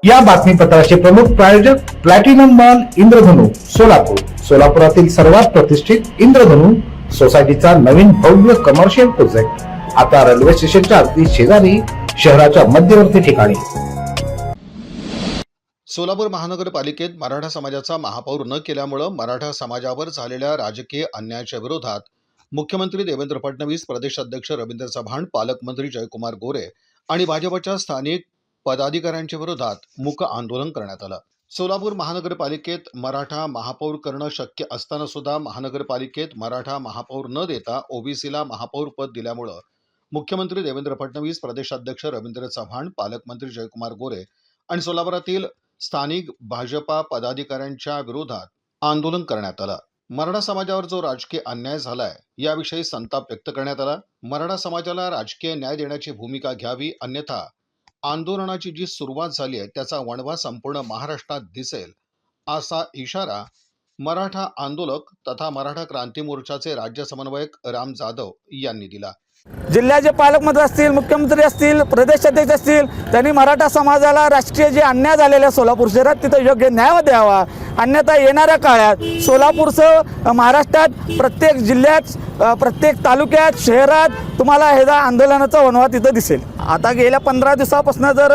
या बातमीपत्राचे प्रमुख प्रायोजक प्लॅटिनम मॉल इंद्रधनु सोलापूर. सोलापुरातील सर्वात प्रतिष्ठित इंद्रधनु सोसायटीचा नवीन भव्य कमर्शियल प्रोजेक्ट आता रेल्वे स्टेशनच्या अगदी शेजारी शहराच्या मध्यवर्ती ठिकाणी. सोलापूर महानगरपालिकेत मराठा समाजाचा महापौर न केल्यामुळे मराठा समाजावर झालेल्या राजकीय अन्यायाच्या विरोधात मुख्यमंत्री देवेंद्र फडणवीस, प्रदेशाध्यक्ष रवींद्र चव्हाण, पालकमंत्री जयकुमार गोरे आणि भाजपच्या स्थानिक पदाधिकाऱ्यांच्या विरोधात मूक आंदोलन करण्यात आलं. सोलापूर महानगरपालिकेत मराठा महापौर करणं शक्य असताना सुद्धा महानगरपालिकेत मराठा महापौर न देता ओबीसीला महापौर पद दिल्यामुळं मुख्यमंत्री देवेंद्र फडणवीस, प्रदेशाध्यक्ष रवींद्र चव्हाण, पालकमंत्री जयकुमार गोरे आणि सोलापुरातील स्थानिक भाजपा पदाधिकाऱ्यांच्या विरोधात आंदोलन करण्यात आलं. मराठा समाजावर जो राजकीय अन्याय झालाय याविषयी संताप व्यक्त करण्यात आला. मराठा समाजाला राजकीय न्याय देण्याची भूमिका घ्यावी, अन्यथा आंदोलनाची जी सुरुवात झाली आहे त्याचा वणवा संपूर्ण महाराष्ट्रात दिसेल, असा इशारा मराठा आंदोलक तथा मराठा क्रांती मोर्चाचे राज्य समन्वयक राम जाधव यांनी दिला. जिल्ह्याचे पालकमंत्री असतील, मुख्यमंत्री असतील, प्रदेशाध्यक्ष असतील, त्यांनी मराठा समाजाला राष्ट्रीय जे अन्याय झालेल्या सोलापूर शहरात तिथं योग्य न्याय द्यावा. अन्यथा येणाऱ्या काळात सोलापूरसह महाराष्ट्रात प्रत्येक जिल्ह्यात, प्रत्येक तालुक्यात, शहरात तुम्हाला ह्याचा आंदोलनाचा वणवा तिथं दिसेल. आता गेल्या 15 दिवसापासून जर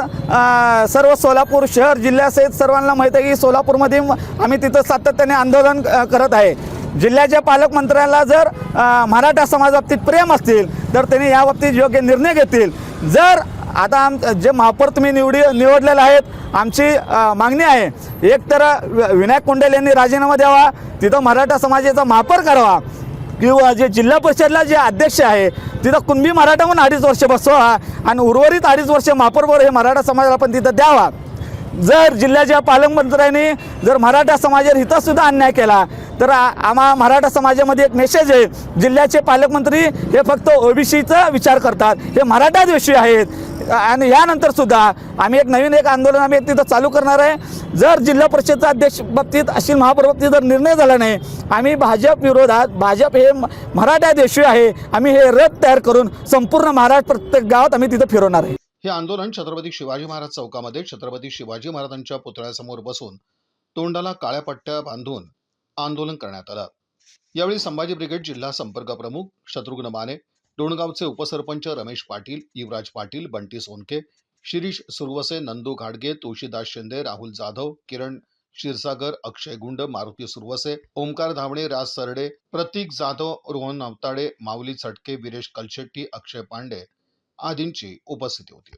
सर्व सोलापूर शहर जिल्ह्यासहित सर्वांना माहीत आहे की सोलापूरमध्ये आम्ही तिथं सातत्याने आंदोलन करत आहे. जिल्ह्याच्या पालकमंत्र्यांना जर मराठा समाजाबाबतीत प्रेम असतील तर त्यांनी या बाबतीत योग्य निर्णय घेतील. जर आता जे महापौर तुम्ही निवडलेले आहेत, आमची मागणी आहे, एक तर विनायक कुंडेल यांनी राजीनामा द्यावा, तिथं मराठा समाजाचा महापौर करावा, किंवा जे जिल्हा परिषदला जे अध्यक्ष आहे तिथं कुणबी मराठा म्हणून 2.5 वर्ष बसवा आणि उर्वरित 2.5 वर्ष महापौर हे मराठा समाजाला पण तिथं द्यावा. जर जिल्ह्याच्या पालकमंत्र्यांनी जर मराठा समाजावर हितसुद्धा अन्याय केला तर आम्हा मराठा समाजामध्ये एक मेसेज आहे, जिल्ह्याचे पालकमंत्री हे फक्त ओबीसीचा विचार करतात, हे मराठा द्वेषी आहेत. आणि यानंतर सुद्धा आम्ही एक आंदोलन आम्ही तिथं चालू करणार आहे. जर जिल्हा परिषदचा अध्यक्ष बाबतीत अशील महापौर बाबतीत जर निर्णय झाला नाही, आम्ही भाजप विरोधात, भाजप हे मराठा द्वेषी आहे, आम्ही हे रथ तयार करून संपूर्ण महाराष्ट्र प्रत्येक गावात आम्ही तिथं फिरवणार आहे. हे आंदोलन छत्रपती शिवाजी महाराज चौकामध्ये छत्रपती शिवाजी महाराजांच्या पुतळ्यासमोर बसून तोंडाला काळ्या पट्ट्या बांधून आंदोलन करण्यात आलं. यावेळी संभाजी ब्रिगेड जिल्हा संपर्क प्रमुख शत्रुघ्न माने, डोणगावचे उपसरपंच रमेश पाटील, युवराज पाटील, बंटी सोनके, शिरीष सुरवसे, नंदू घाडगे, तुळशीदास शिंदे, राहुल जाधव, किरण क्षीरसागर, अक्षय गुंड, मारुती सुरवसे, ओमकार धावणे, राज सरडे, प्रतीक जाधव, रोहन अवताडे, माऊली चटके, वीरेश कलशेट्टी, अक्षय पांडे आदींची उपस्थिती होती.